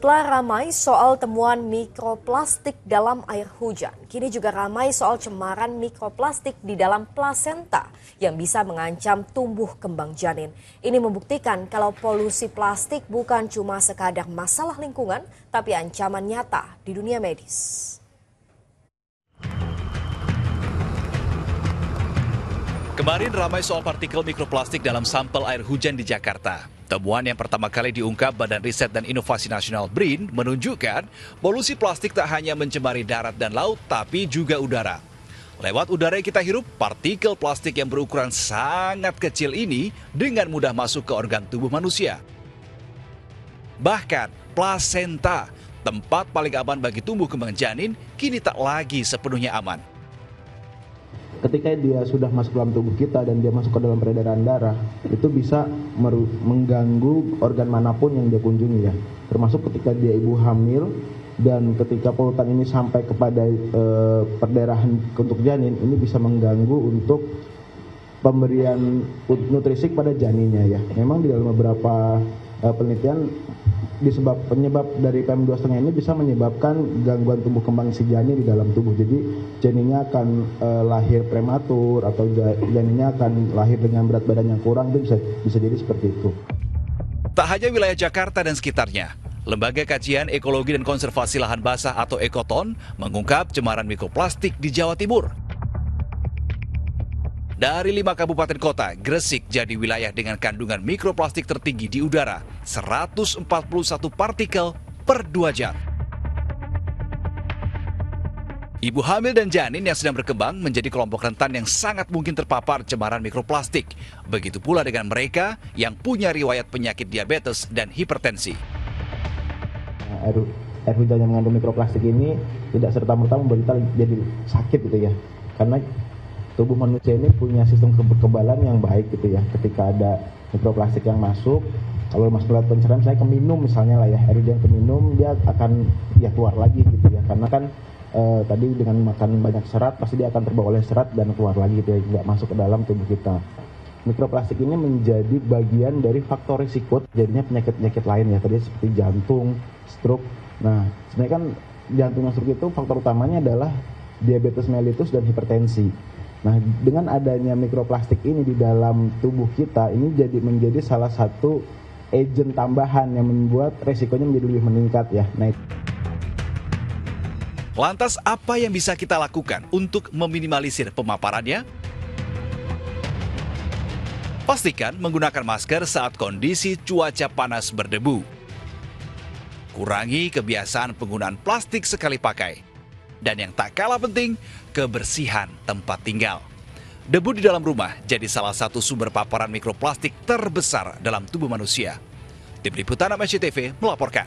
Setelah ramai soal temuan mikroplastik dalam air hujan, kini juga ramai soal cemaran mikroplastik di dalam plasenta yang bisa mengancam tumbuh kembang janin. Ini membuktikan kalau polusi plastik bukan cuma sekadar masalah lingkungan, tapi ancaman nyata di dunia medis. Kemarin ramai soal partikel mikroplastik dalam sampel air hujan di Jakarta. Temuan yang pertama kali diungkap Badan Riset dan Inovasi Nasional BRIN menunjukkan polusi plastik tak hanya mencemari darat dan laut, tapi juga udara. Lewat udara yang kita hirup, partikel plastik yang berukuran sangat kecil ini dengan mudah masuk ke organ tubuh manusia. Bahkan plasenta, tempat paling aman bagi tumbuh kembang janin, kini tak lagi sepenuhnya aman. Ketika dia sudah masuk dalam tubuh kita dan dia masuk ke dalam peredaran darah, itu bisa mengganggu organ manapun yang dia kunjungi ya. Termasuk ketika dia ibu hamil dan ketika polutan ini sampai kepada perdarahan untuk janin, ini bisa mengganggu untuk pemberian nutrisi kepada janinnya ya. Memang di dalam beberapa penelitian penyebab dari PM2,5 ini bisa menyebabkan gangguan tumbuh kembang si janin di dalam tubuh. Jadi janinnya akan lahir prematur atau janinnya akan lahir dengan berat badan yang kurang, itu bisa jadi seperti itu. Tak hanya wilayah Jakarta dan sekitarnya, Lembaga Kajian Ekologi dan Konservasi Lahan Basah atau Ekoton mengungkap cemaran mikroplastik di Jawa Timur. Dari 5 kabupaten kota, Gresik jadi wilayah dengan kandungan mikroplastik tertinggi di udara, 141 partikel per 2 jam. Ibu hamil dan janin yang sedang berkembang menjadi kelompok rentan yang sangat mungkin terpapar cemaran mikroplastik. Begitu pula dengan mereka yang punya riwayat penyakit diabetes dan hipertensi. Air hujan yang mengandung mikroplastik ini tidak serta-merta membuat kita jadi sakit gitu ya. Karena tubuh manusia ini punya sistem kekebalan yang baik gitu ya. Ketika ada mikroplastik yang masuk, kalau masuk lewat pencernaan, saya keminum misalnya lah ya, air hujan keminum, dia akan keluar lagi gitu ya. Karena kan tadi dengan makan banyak serat, pasti dia akan terbawa oleh serat dan keluar lagi gitu ya, nggak masuk ke dalam tubuh kita. Mikroplastik ini menjadi bagian dari faktor risiko jadinya penyakit-penyakit lain ya, tadi seperti jantung, stroke. Nah, sebenarnya kan jantung dan stroke itu faktor utamanya adalah diabetes mellitus dan hipertensi. Nah, dengan adanya mikroplastik ini di dalam tubuh kita, ini menjadi salah satu agen tambahan yang membuat resikonya menjadi lebih meningkat ya. Lantas apa yang bisa kita lakukan untuk meminimalisir pemaparannya? Pastikan menggunakan masker saat kondisi cuaca panas berdebu. Kurangi kebiasaan penggunaan plastik sekali pakai. Dan yang tak kalah penting, kebersihan tempat tinggal. Debu di dalam rumah jadi salah satu sumber paparan mikroplastik terbesar dalam tubuh manusia. Tim Liputan SCTV melaporkan.